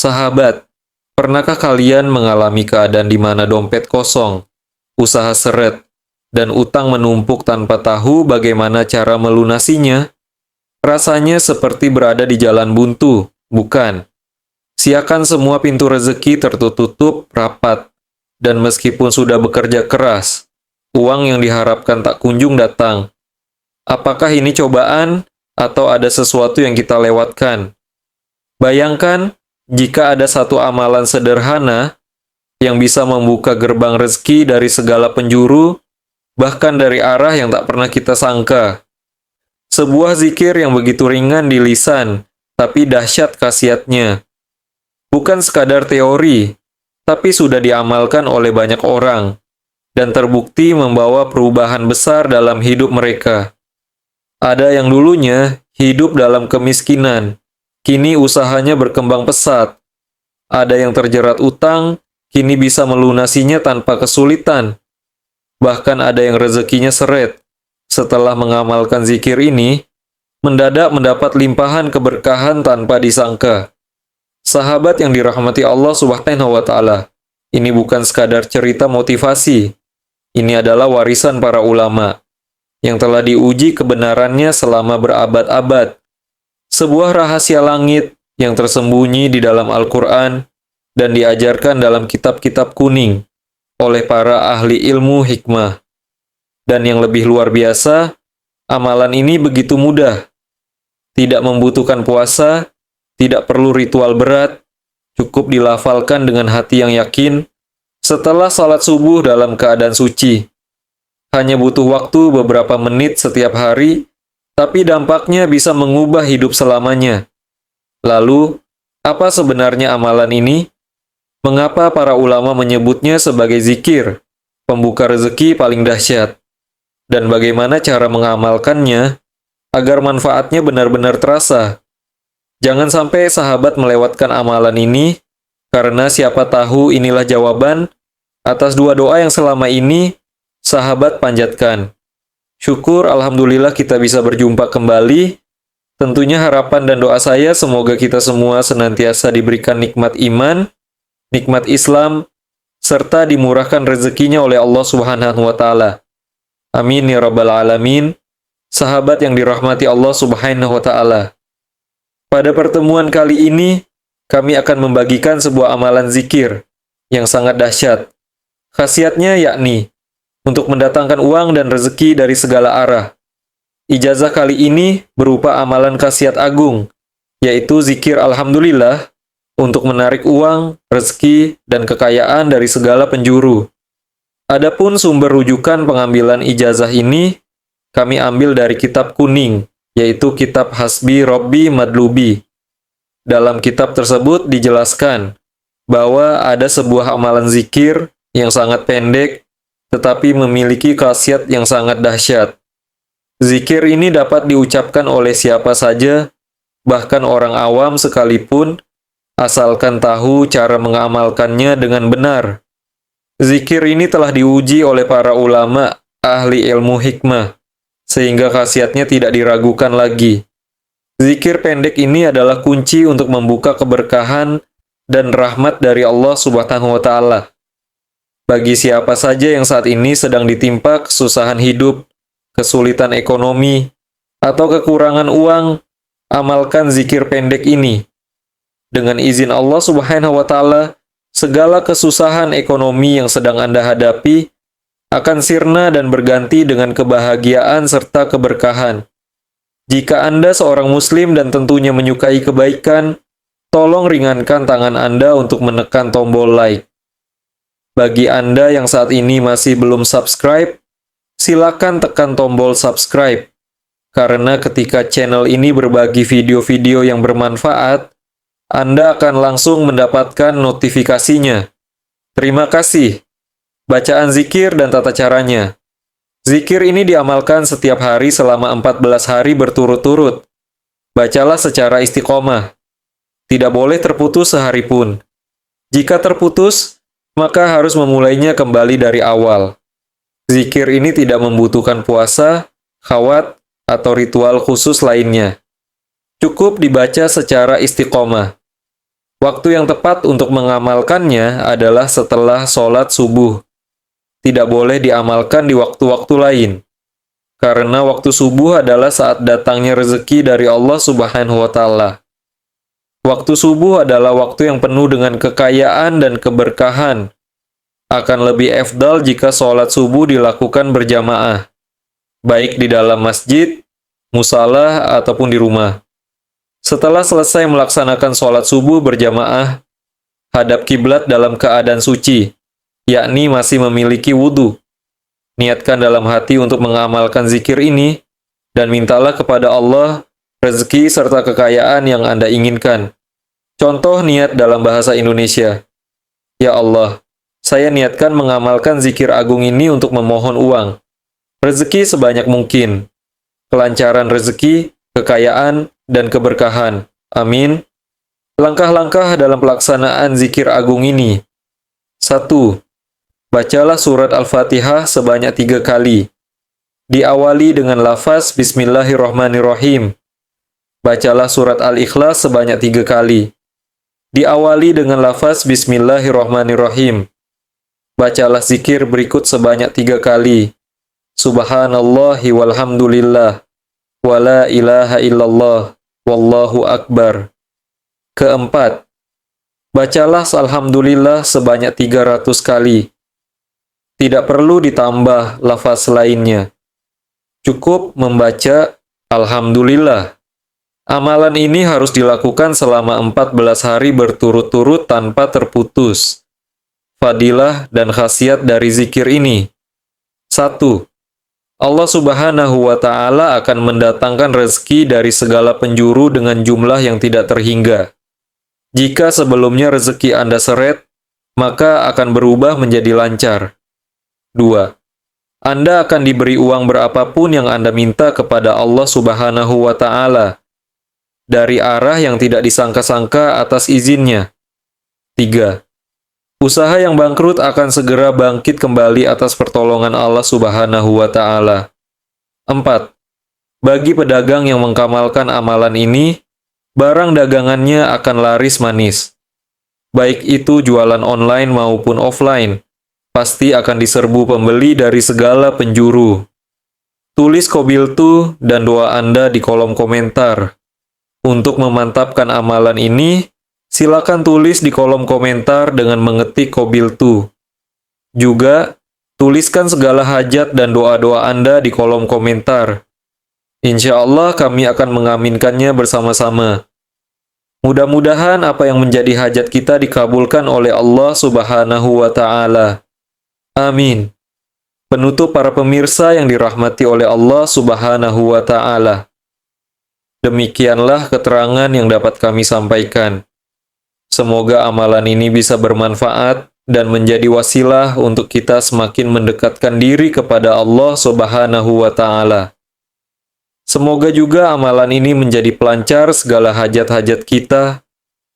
Sahabat, pernahkah kalian mengalami keadaan di mana dompet kosong, usaha seret, dan utang menumpuk tanpa tahu bagaimana cara melunasinya? Rasanya seperti berada di jalan buntu, bukan? Siakan semua pintu rezeki tertutup rapat, dan meskipun sudah bekerja keras, uang yang diharapkan tak kunjung datang. Apakah ini cobaan, atau ada sesuatu yang kita lewatkan? Bayangkan, jika ada satu amalan sederhana yang bisa membuka gerbang rezeki dari segala penjuru, bahkan dari arah yang tak pernah kita sangka. Sebuah zikir yang begitu ringan di lisan, tapi dahsyat khasiatnya. Bukan sekadar teori, tapi sudah diamalkan oleh banyak orang, dan terbukti membawa perubahan besar dalam hidup mereka. Ada yang dulunya hidup dalam kemiskinan, kini usahanya berkembang pesat. Ada yang terjerat utang, kini bisa melunasinya tanpa kesulitan. Bahkan ada yang rezekinya seret. Setelah mengamalkan zikir ini, mendadak mendapat limpahan keberkahan tanpa disangka. Sahabat yang dirahmati Allah Subhanahu wa Ta'ala, ini bukan sekadar cerita motivasi. Ini adalah warisan para ulama yang telah diuji kebenarannya selama berabad-abad. Sebuah rahasia langit yang tersembunyi di dalam Al-Quran dan diajarkan dalam kitab-kitab kuning oleh para ahli ilmu hikmah. Dan yang lebih luar biasa, amalan ini begitu mudah. Tidak membutuhkan puasa, tidak perlu ritual berat, cukup dilafalkan dengan hati yang yakin setelah salat subuh dalam keadaan suci. Hanya butuh waktu beberapa menit setiap hari, tapi dampaknya bisa mengubah hidup selamanya. Lalu, apa sebenarnya amalan ini? Mengapa para ulama menyebutnya sebagai zikir, pembuka rezeki paling dahsyat? Dan bagaimana cara mengamalkannya agar manfaatnya benar-benar terasa? Jangan sampai sahabat melewatkan amalan ini, karena siapa tahu inilah jawaban atas dua doa yang selama ini sahabat panjatkan. Syukur alhamdulillah kita bisa berjumpa kembali. Tentunya harapan dan doa saya semoga kita semua senantiasa diberikan nikmat iman, nikmat Islam, serta dimurahkan rezekinya oleh Allah Subhanahu wa Ta'ala. Amin ya rabbal alamin. Sahabat yang dirahmati Allah Subhanahu wa Ta'ala, pada pertemuan kali ini kami akan membagikan sebuah amalan zikir yang sangat dahsyat. Khasiatnya yakni untuk mendatangkan uang dan rezeki dari segala arah. Ijazah kali ini berupa amalan khasiat agung, yaitu zikir alhamdulillah untuk menarik uang, rezeki, dan kekayaan dari segala penjuru. Adapun sumber rujukan pengambilan ijazah ini, kami ambil dari kitab kuning, yaitu kitab Hasbi Robbi Madlubi. Dalam kitab tersebut dijelaskan bahwa ada sebuah amalan zikir yang sangat pendek, tetapi memiliki khasiat yang sangat dahsyat. Zikir ini dapat diucapkan oleh siapa saja, bahkan orang awam sekalipun, asalkan tahu cara mengamalkannya dengan benar. Zikir ini telah diuji oleh para ulama, ahli ilmu hikmah, sehingga khasiatnya tidak diragukan lagi. Zikir pendek ini adalah kunci untuk membuka keberkahan dan rahmat dari Allah Subhanahu wa Ta'ala. Bagi siapa saja yang saat ini sedang ditimpa kesusahan hidup, kesulitan ekonomi, atau kekurangan uang, amalkan zikir pendek ini. Dengan izin Allah Subhanahu wa Ta'ala, segala kesusahan ekonomi yang sedang Anda hadapi akan sirna dan berganti dengan kebahagiaan serta keberkahan. Jika Anda seorang Muslim dan tentunya menyukai kebaikan, tolong ringankan tangan Anda untuk menekan tombol like. Bagi Anda yang saat ini masih belum subscribe, silakan tekan tombol subscribe. Karena ketika channel ini berbagi video-video yang bermanfaat, Anda akan langsung mendapatkan notifikasinya. Terima kasih. Bacaan zikir dan tata caranya. Zikir ini diamalkan setiap hari selama 14 hari berturut-turut. Bacalah secara istiqomah. Tidak boleh terputus sehari pun. Jika terputus, maka harus memulainya kembali dari awal. Zikir ini tidak membutuhkan puasa, khawat, atau ritual khusus lainnya. Cukup dibaca secara istiqomah. Waktu yang tepat untuk mengamalkannya adalah setelah sholat subuh. Tidak boleh diamalkan di waktu-waktu lain. Karena waktu subuh adalah saat datangnya rezeki dari Allah Subhanahu wa Ta'ala. Waktu subuh adalah waktu yang penuh dengan kekayaan dan keberkahan. Akan lebih efdal jika sholat subuh dilakukan berjamaah, baik di dalam masjid, musalah, ataupun di rumah. Setelah selesai melaksanakan sholat subuh berjamaah, hadap kiblat dalam keadaan suci, yakni masih memiliki wudhu. Niatkan dalam hati untuk mengamalkan zikir ini, dan mintalah kepada Allah rezeki serta kekayaan yang Anda inginkan. Contoh niat dalam bahasa Indonesia. Ya Allah, saya niatkan mengamalkan zikir agung ini untuk memohon uang, rezeki sebanyak mungkin, kelancaran rezeki, kekayaan, dan keberkahan. Amin. Langkah-langkah dalam pelaksanaan zikir agung ini. 1. Bacalah surat Al-Fatihah sebanyak 3 kali. Diawali dengan lafaz Bismillahirrahmanirrahim. Bacalah surat Al-Ikhlas sebanyak 3 kali. Diawali dengan lafaz Bismillahirrahmanirrahim. Bacalah zikir berikut sebanyak 3 kali. Subhanallahi walhamdulillah. Wala ilaha illallah. Wallahu akbar. Keempat, bacalah Alhamdulillah sebanyak 300 kali. Tidak perlu ditambah lafaz lainnya. Cukup membaca Alhamdulillah. Amalan ini harus dilakukan selama 14 hari berturut-turut tanpa terputus. Fadilah dan khasiat dari zikir ini. 1. Allah Subhanahu wa Ta'ala akan mendatangkan rezeki dari segala penjuru dengan jumlah yang tidak terhingga. Jika sebelumnya rezeki Anda seret, maka akan berubah menjadi lancar. 2. Anda akan diberi uang berapapun yang Anda minta kepada Allah Subhanahu wa Ta'ala, dari arah yang tidak disangka-sangka atas izinnya. 3. Usaha yang bangkrut akan segera bangkit kembali atas pertolongan Allah Subhanahu wa Ta'ala. 4. Bagi pedagang yang mengamalkan amalan ini, barang dagangannya akan laris manis. Baik itu jualan online maupun offline, pasti akan diserbu pembeli dari segala penjuru. Tulis qabiltu dan doa Anda di kolom komentar. Untuk memantapkan amalan ini, silakan tulis di kolom komentar dengan mengetik qabiltu. Juga, tuliskan segala hajat dan doa-doa Anda di kolom komentar. Insya Allah kami akan mengaminkannya bersama-sama. Mudah-mudahan apa yang menjadi hajat kita dikabulkan oleh Allah Subhanahu wa Ta'ala. Amin. Penutup para pemirsa yang dirahmati oleh Allah Subhanahu wa Ta'ala. Demikianlah keterangan yang dapat kami sampaikan. Semoga amalan ini bisa bermanfaat dan menjadi wasilah untuk kita semakin mendekatkan diri kepada Allah Subhanahu wa Ta'ala. Semoga juga amalan ini menjadi pelancar segala hajat-hajat kita,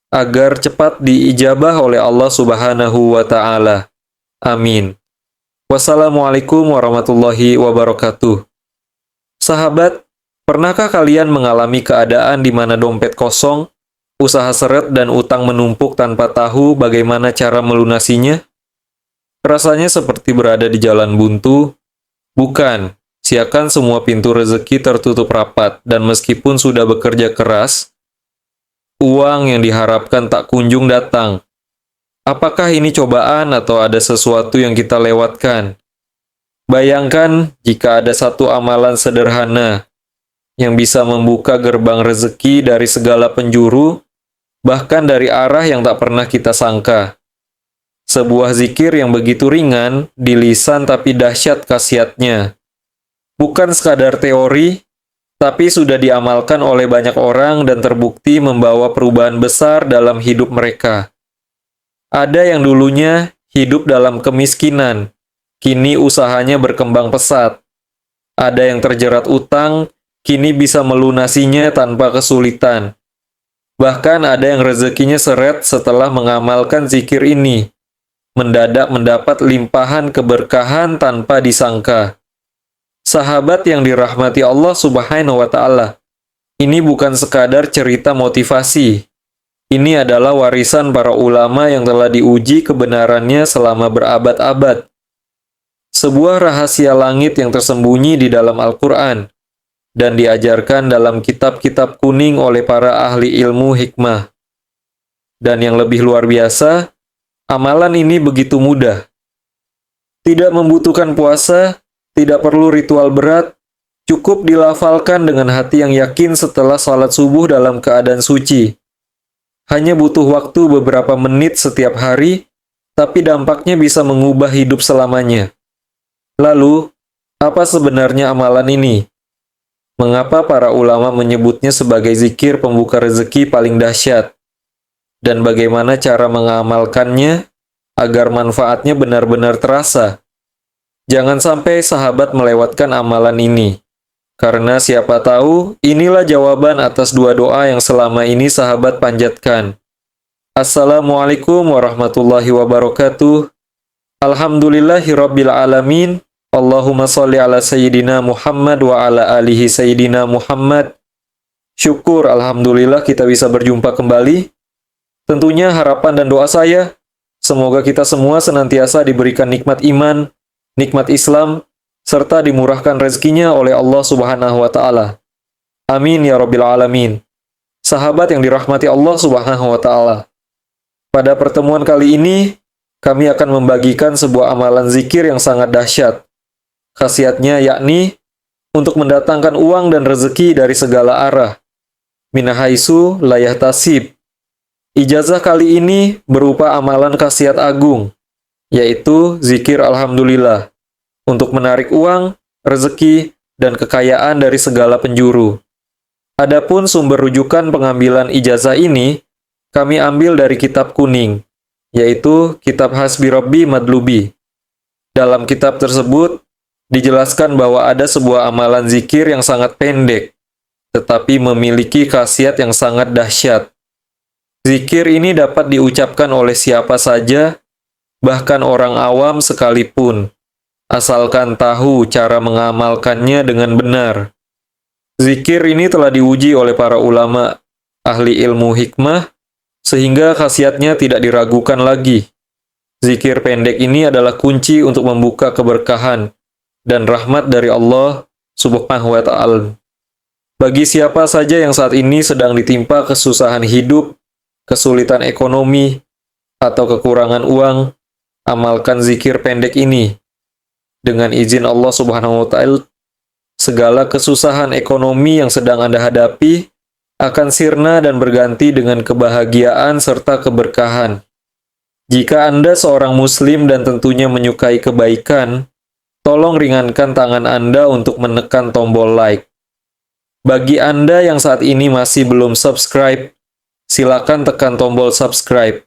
agar cepat diijabah oleh Allah Subhanahu wa Ta'ala. Amin. Wassalamualaikum warahmatullahi wabarakatuh. Sahabat, pernahkah kalian mengalami keadaan di mana dompet kosong, usaha seret dan utang menumpuk tanpa tahu bagaimana cara melunasinya? Rasanya seperti berada di jalan buntu. Bukan, siakan semua pintu rezeki tertutup rapat, dan meskipun sudah bekerja keras, uang yang diharapkan tak kunjung datang. Apakah ini cobaan atau ada sesuatu yang kita lewatkan? Bayangkan jika ada satu amalan sederhana yang bisa membuka gerbang rezeki dari segala penjuru, bahkan dari arah yang tak pernah kita sangka. Sebuah zikir yang begitu ringan di lisan tapi dahsyat khasiatnya. Bukan sekadar teori, tapi sudah diamalkan oleh banyak orang dan terbukti membawa perubahan besar dalam hidup mereka. Ada yang dulunya hidup dalam kemiskinan, kini usahanya berkembang pesat. Ada yang terjerat utang, kini bisa melunasinya tanpa kesulitan. Bahkan ada yang rezekinya seret setelah mengamalkan zikir ini. Mendadak mendapat limpahan keberkahan tanpa disangka. Sahabat yang dirahmati Allah Subhanahu wa Ta'ala, ini bukan sekadar cerita motivasi. Ini adalah warisan para ulama yang telah diuji kebenarannya selama berabad-abad. Sebuah rahasia langit yang tersembunyi di dalam Al-Quran dan diajarkan dalam kitab-kitab kuning oleh para ahli ilmu hikmah. Dan yang lebih luar biasa, amalan ini begitu mudah. Tidak membutuhkan puasa, tidak perlu ritual berat, cukup dilafalkan dengan hati yang yakin setelah salat subuh dalam keadaan suci. Hanya butuh waktu beberapa menit setiap hari, tapi dampaknya bisa mengubah hidup selamanya. Lalu, apa sebenarnya amalan ini? Mengapa para ulama menyebutnya sebagai zikir pembuka rezeki paling dahsyat? Dan bagaimana cara mengamalkannya agar manfaatnya benar-benar terasa? Jangan sampai sahabat melewatkan amalan ini. Karena siapa tahu, inilah jawaban atas dua doa yang selama ini sahabat panjatkan. Assalamualaikum warahmatullahi wabarakatuh. Alhamdulillahirabbil alamin. Allahumma sholli ala sayyidina Muhammad wa ala alihi sayyidina Muhammad. Syukur alhamdulillah kita bisa berjumpa kembali. Tentunya harapan dan doa saya, semoga kita semua senantiasa diberikan nikmat iman, nikmat Islam, serta dimurahkan rezekinya oleh Allah Subhanahu wa Ta'ala. Amin ya Rabbil Alamin. Sahabat yang dirahmati Allah Subhanahu wa Ta'ala. Pada pertemuan kali ini, kami akan membagikan sebuah amalan zikir yang sangat dahsyat. Khasiatnya yakni untuk mendatangkan uang dan rezeki dari segala arah. Minahaisu layah tasib. Ijazah kali ini berupa amalan khasiat agung, yaitu zikir alhamdulillah, untuk menarik uang, rezeki, dan kekayaan dari segala penjuru. Adapun sumber rujukan pengambilan ijazah ini, kami ambil dari kitab kuning, yaitu kitab Hasbi Rabbi Madlubi. Dalam kitab tersebut, dijelaskan bahwa ada sebuah amalan zikir yang sangat pendek, tetapi memiliki khasiat yang sangat dahsyat. Zikir ini dapat diucapkan oleh siapa saja, bahkan orang awam sekalipun, asalkan tahu cara mengamalkannya dengan benar. Zikir ini telah diuji oleh para ulama, ahli ilmu hikmah, sehingga khasiatnya tidak diragukan lagi. Zikir pendek ini adalah kunci untuk membuka keberkahan dan rahmat dari Allah Subhanahu wa Ta'ala. Bagi siapa saja yang saat ini sedang ditimpa kesusahan hidup, kesulitan ekonomi, atau kekurangan uang, amalkan zikir pendek ini. Dengan izin Allah Subhanahu wa Ta'ala, segala kesusahan ekonomi yang sedang Anda hadapi akan sirna dan berganti dengan kebahagiaan serta keberkahan. Jika Anda seorang Muslim dan tentunya menyukai kebaikan, tolong ringankan tangan Anda untuk menekan tombol like. Bagi Anda yang saat ini masih belum subscribe, silakan tekan tombol subscribe.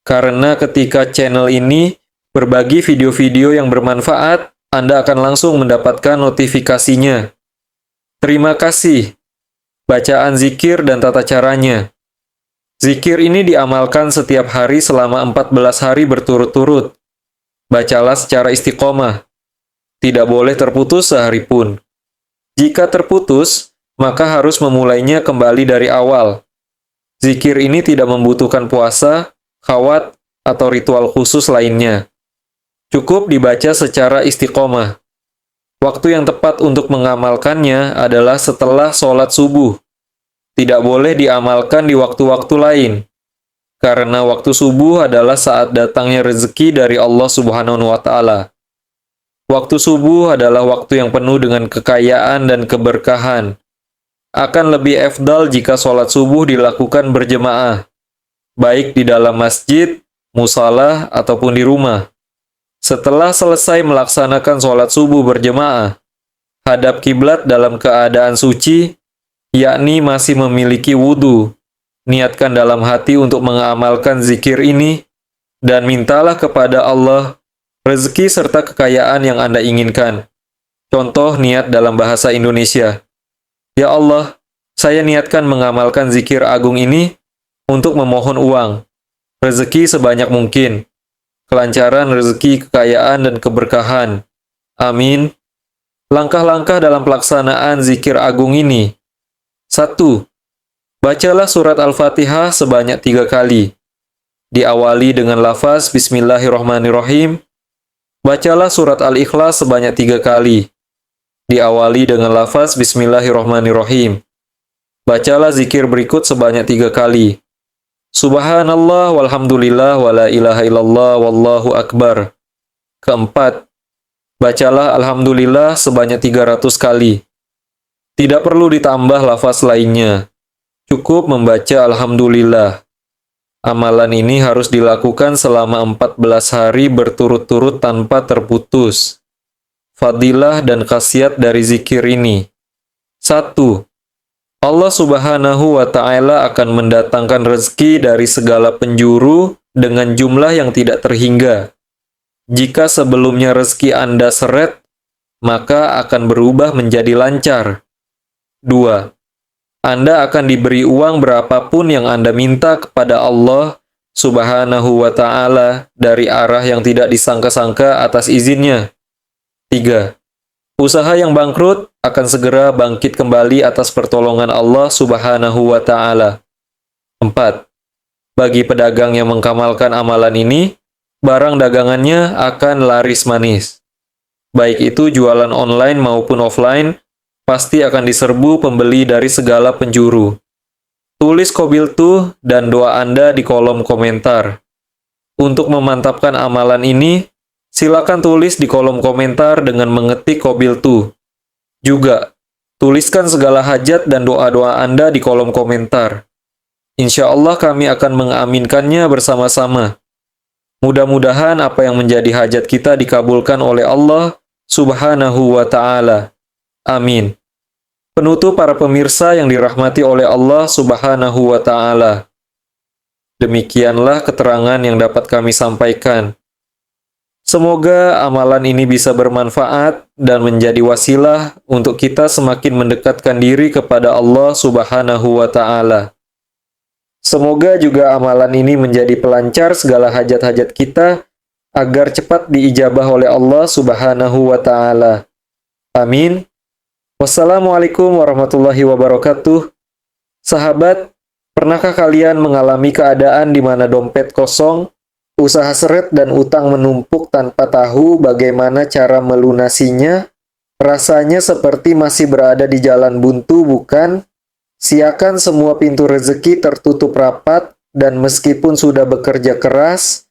Karena ketika channel ini berbagi video-video yang bermanfaat, Anda akan langsung mendapatkan notifikasinya. Terima kasih. Bacaan zikir dan tata caranya. Zikir ini diamalkan setiap hari selama 14 hari berturut-turut. Bacalah secara istiqomah. Tidak boleh terputus sehari pun. Jika terputus, maka harus memulainya kembali dari awal. Zikir ini tidak membutuhkan puasa, khawat, atau ritual khusus lainnya. Cukup dibaca secara istiqomah. Waktu yang tepat untuk mengamalkannya adalah setelah sholat subuh. Tidak boleh diamalkan di waktu-waktu lain. Karena waktu subuh adalah saat datangnya rezeki dari Allah Subhanahu wa Ta'ala. Waktu subuh adalah waktu yang penuh dengan kekayaan dan keberkahan. Akan lebih efdal jika sholat subuh dilakukan berjemaah, baik di dalam masjid, musalah, ataupun di rumah. Setelah selesai melaksanakan sholat subuh berjemaah, hadap kiblat dalam keadaan suci, yakni masih memiliki wudhu. Niatkan dalam hati untuk mengamalkan zikir ini, dan mintalah kepada Allah rezeki serta kekayaan yang Anda inginkan. Contoh niat dalam bahasa Indonesia. Ya Allah, saya niatkan mengamalkan zikir agung ini untuk memohon uang, rezeki sebanyak mungkin, kelancaran rezeki, kekayaan, dan keberkahan. Amin. Langkah-langkah dalam pelaksanaan zikir agung ini. 1. Bacalah surat Al-Fatihah sebanyak 3 kali. Diawali dengan lafaz Bismillahirrahmanirrahim. Bacalah surat Al-Ikhlas sebanyak 3 kali. Diawali dengan lafaz Bismillahirrahmanirrahim. Bacalah zikir berikut sebanyak 3 kali. Subhanallah walhamdulillah wala ilaha illallah wallahu akbar. Keempat, bacalah Alhamdulillah sebanyak 300 kali. Tidak perlu ditambah lafaz lainnya. Cukup membaca Alhamdulillah. Amalan ini harus dilakukan selama 14 hari berturut-turut tanpa terputus. Fadilah dan khasiat dari zikir ini. 1. Allah Subhanahu wa Ta'ala akan mendatangkan rezeki dari segala penjuru dengan jumlah yang tidak terhingga. Jika sebelumnya rezeki Anda seret, maka akan berubah menjadi lancar. 2. Anda akan diberi uang berapapun yang Anda minta kepada Allah Subhanahu wa Ta'ala dari arah yang tidak disangka-sangka atas izinnya. 3. Usaha yang bangkrut akan segera bangkit kembali atas pertolongan Allah Subhanahu wa Ta'ala. 4. Bagi pedagang yang mengamalkan amalan ini, barang dagangannya akan laris manis. Baik itu jualan online maupun offline, pasti akan diserbu pembeli dari segala penjuru. Tulis qabiltu dan doa Anda di kolom komentar. Untuk memantapkan amalan ini, silakan tulis di kolom komentar dengan mengetik qabiltu. Juga, tuliskan segala hajat dan doa-doa Anda di kolom komentar. Insya Allah kami akan mengaminkannya bersama-sama. Mudah-mudahan apa yang menjadi hajat kita dikabulkan oleh Allah Subhanahu wa Ta'ala. Amin. Penutup para pemirsa yang dirahmati oleh Allah Subhanahu wa Ta'ala. Demikianlah keterangan yang dapat kami sampaikan. Semoga amalan ini bisa bermanfaat dan menjadi wasilah untuk kita semakin mendekatkan diri kepada Allah Subhanahu wa Ta'ala. Semoga juga amalan ini menjadi pelancar segala hajat-hajat kita agar cepat diijabah oleh Allah Subhanahu wa Ta'ala. Amin. Wassalamualaikum warahmatullahi wabarakatuh. Sahabat, pernahkah kalian mengalami keadaan di mana dompet kosong, usaha seret dan utang menumpuk tanpa tahu bagaimana cara melunasinya? Rasanya seperti masih berada di jalan buntu, bukan? Siakan semua pintu rezeki tertutup rapat, dan meskipun sudah bekerja keras,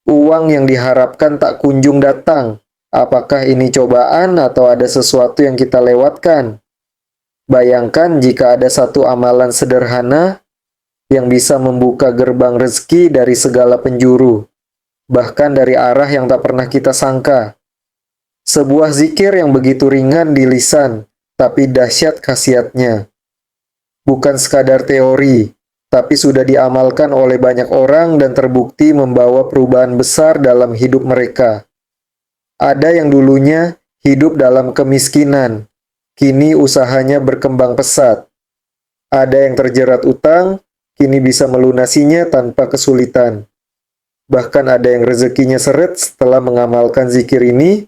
uang yang diharapkan tak kunjung datang. Apakah ini cobaan atau ada sesuatu yang kita lewatkan? Bayangkan jika ada satu amalan sederhana yang bisa membuka gerbang rezeki dari segala penjuru, bahkan dari arah yang tak pernah kita sangka. Sebuah zikir yang begitu ringan di lisan, tapi dahsyat khasiatnya. Bukan sekadar teori, tapi sudah diamalkan oleh banyak orang dan terbukti membawa perubahan besar dalam hidup mereka. Ada yang dulunya hidup dalam kemiskinan, kini usahanya berkembang pesat. Ada yang terjerat utang, kini bisa melunasinya tanpa kesulitan. Bahkan ada yang rezekinya seret setelah mengamalkan zikir ini,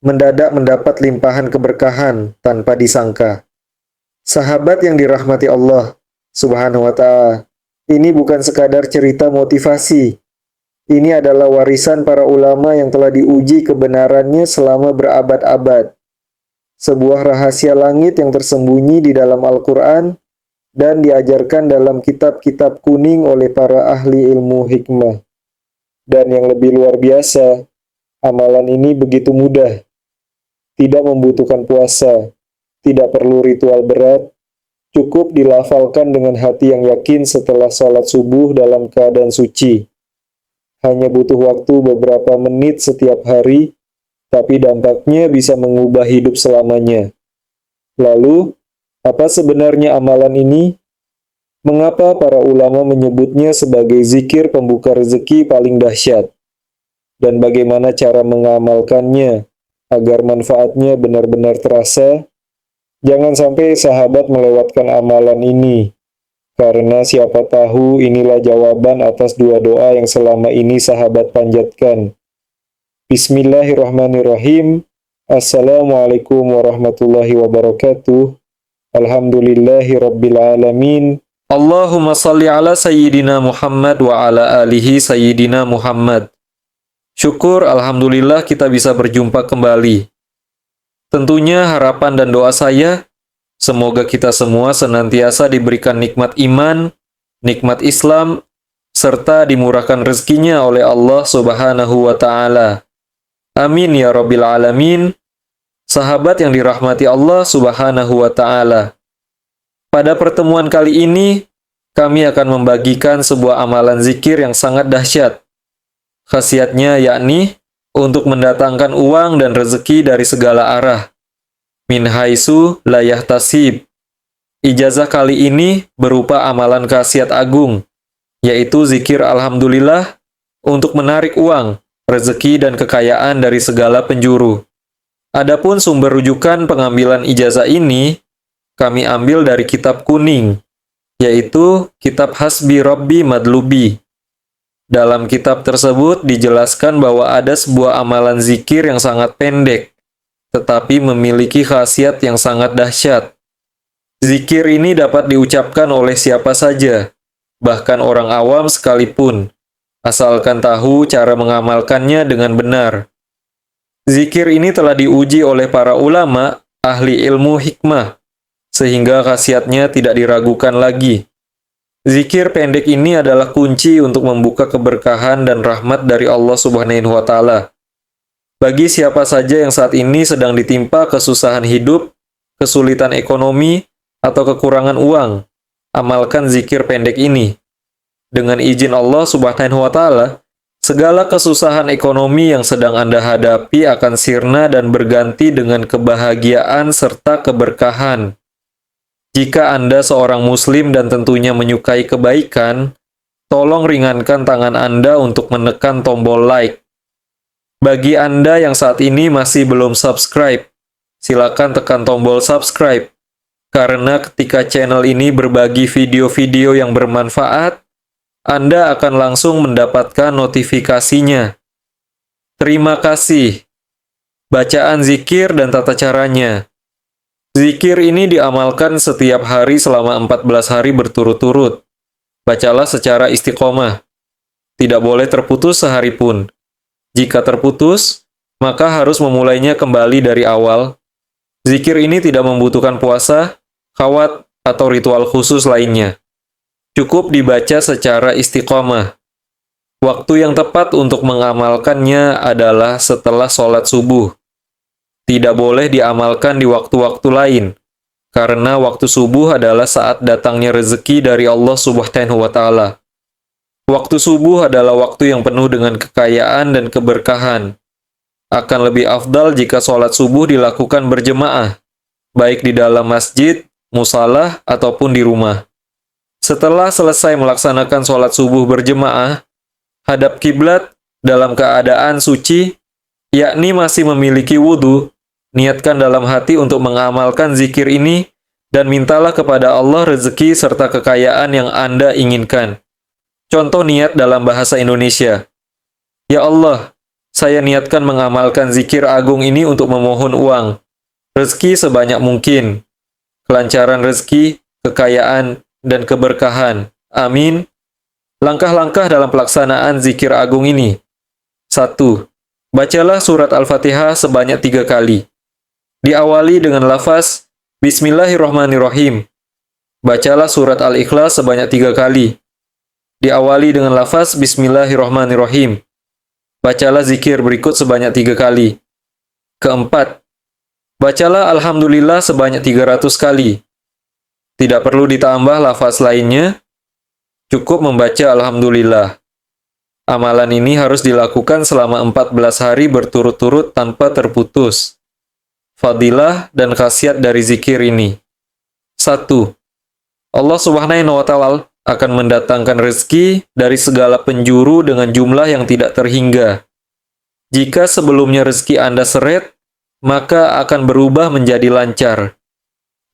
mendadak mendapat limpahan keberkahan tanpa disangka. Sahabat yang dirahmati Allah Subhanahu wa Ta'ala, ini bukan sekadar cerita motivasi. Ini adalah warisan para ulama yang telah diuji kebenarannya selama berabad-abad. Sebuah rahasia langit yang tersembunyi di dalam Al-Quran dan diajarkan dalam kitab-kitab kuning oleh para ahli ilmu hikmah. Dan yang lebih luar biasa, amalan ini begitu mudah. Tidak membutuhkan puasa, tidak perlu ritual berat, cukup dilafalkan dengan hati yang yakin setelah sholat subuh dalam keadaan suci. Hanya butuh waktu beberapa menit setiap hari, tapi dampaknya bisa mengubah hidup selamanya. Lalu, apa sebenarnya amalan ini? Mengapa para ulama menyebutnya sebagai zikir pembuka rezeki paling dahsyat? Dan bagaimana cara mengamalkannya agar manfaatnya benar-benar terasa? Jangan sampai sahabat melewatkan amalan ini, karena siapa tahu inilah jawaban atas dua doa yang selama ini sahabat panjatkan. Bismillahirrahmanirrahim. Assalamualaikum warahmatullahi wabarakatuh. Alhamdulillahi rabbil alamin. Allahumma salli ala Sayyidina Muhammad wa ala alihi Sayyidina Muhammad. Syukur, alhamdulillah kita bisa berjumpa kembali. Tentunya harapan dan doa saya, semoga kita semua senantiasa diberikan nikmat iman, nikmat Islam, serta dimurahkan rezekinya oleh Allah Subhanahu wa Ta'ala. Amin ya Rabbil Alamin. Sahabat yang dirahmati Allah Subhanahu wa Ta'ala. Pada pertemuan kali ini, kami akan membagikan sebuah amalan zikir yang sangat dahsyat. Khasiatnya yakni untuk mendatangkan uang dan rezeki dari segala arah. Min haitsu la yahtasib. Ijazah kali ini berupa amalan khasiat agung, yaitu zikir alhamdulillah untuk menarik uang, rezeki dan kekayaan dari segala penjuru. Adapun sumber rujukan pengambilan ijazah ini, kami ambil dari kitab kuning, yaitu kitab Hasbi Rabbi Madlubi. Dalam kitab tersebut dijelaskan bahwa ada sebuah amalan zikir yang sangat pendek, tetapi memiliki khasiat yang sangat dahsyat. Zikir ini dapat diucapkan oleh siapa saja, bahkan orang awam sekalipun, asalkan tahu cara mengamalkannya dengan benar. Zikir ini telah diuji oleh para ulama, ahli ilmu hikmah, sehingga khasiatnya tidak diragukan lagi. Zikir pendek ini adalah kunci untuk membuka keberkahan dan rahmat dari Allah Subhanahu wa Ta'ala. Bagi siapa saja yang saat ini sedang ditimpa kesusahan hidup, kesulitan ekonomi, atau kekurangan uang, amalkan zikir pendek ini. Dengan izin Allah Subhanahu wa Ta'ala, segala kesusahan ekonomi yang sedang Anda hadapi akan sirna dan berganti dengan kebahagiaan serta keberkahan. Jika Anda seorang Muslim dan tentunya menyukai kebaikan, tolong ringankan tangan Anda untuk menekan tombol like. Bagi Anda yang saat ini masih belum subscribe, silakan tekan tombol subscribe, karena ketika channel ini berbagi video-video yang bermanfaat, Anda akan langsung mendapatkan notifikasinya. Terima kasih. Bacaan zikir dan tata caranya. Zikir ini diamalkan setiap hari selama 14 hari berturut-turut. Bacalah secara istiqomah. Tidak boleh terputus sehari pun. Jika terputus, maka harus memulainya kembali dari awal. Zikir ini tidak membutuhkan puasa, khawat, atau ritual khusus lainnya. Cukup dibaca secara istiqomah. Waktu yang tepat untuk mengamalkannya adalah setelah sholat subuh. Tidak boleh diamalkan di waktu-waktu lain, karena waktu subuh adalah saat datangnya rezeki dari Allah Subhanahu wa Ta'ala. Waktu subuh adalah waktu yang penuh dengan kekayaan dan keberkahan. Akan lebih afdal jika sholat subuh dilakukan berjemaah, baik di dalam masjid, musalah, ataupun di rumah. Setelah selesai melaksanakan sholat subuh berjemaah, hadap kiblat dalam keadaan suci, yakni masih memiliki wudhu. Niatkan dalam hati untuk mengamalkan zikir ini dan mintalah kepada Allah rezeki serta kekayaan yang Anda inginkan. Contoh niat dalam bahasa Indonesia. Ya Allah, saya niatkan mengamalkan zikir agung ini untuk memohon uang, rezeki sebanyak mungkin, kelancaran rezeki, kekayaan, dan keberkahan. Amin. Langkah-langkah dalam pelaksanaan zikir agung ini. 1. Bacalah surat Al-Fatihah sebanyak 3 kali. Diawali dengan lafaz Bismillahirrahmanirrahim. Bacalah surat Al-Ikhlas sebanyak 3 kali. Diawali dengan lafaz Bismillahirrahmanirrahim. Bacalah zikir berikut sebanyak 3 kali. Keempat, bacalah Alhamdulillah sebanyak 300 kali. Tidak perlu ditambah lafaz lainnya, cukup membaca Alhamdulillah. Amalan ini harus dilakukan selama 14 hari berturut-turut tanpa terputus. Fadilah dan khasiat dari zikir ini. 1. Allah Subhanahu wa Ta'ala akan mendatangkan rezeki dari segala penjuru dengan jumlah yang tidak terhingga. Jika sebelumnya rezeki Anda seret, maka akan berubah menjadi lancar.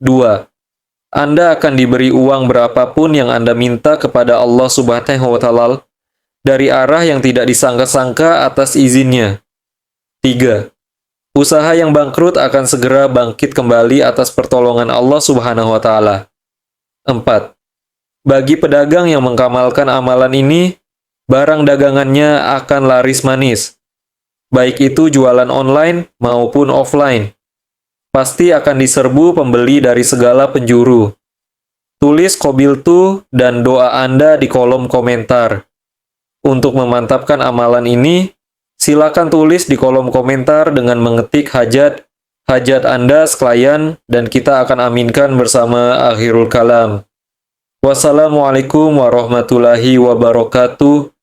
2. Anda akan diberi uang berapapun yang Anda minta kepada Allah Subhanahu wa Ta'ala dari arah yang tidak disangka-sangka atas izinnya. 3. Usaha yang bangkrut akan segera bangkit kembali atas pertolongan Allah Subhanahu wa Ta'ala. 4. Bagi pedagang yang mengamalkan amalan ini, barang dagangannya akan laris manis. Baik itu jualan online maupun offline. Pasti akan diserbu pembeli dari segala penjuru. Tulis qabiltu dan doa Anda di kolom komentar. Untuk memantapkan amalan ini, silakan tulis di kolom komentar dengan mengetik hajat Anda sekalian dan kita akan aminkan bersama akhirul kalam. Wassalamualaikum warahmatullahi wabarakatuh.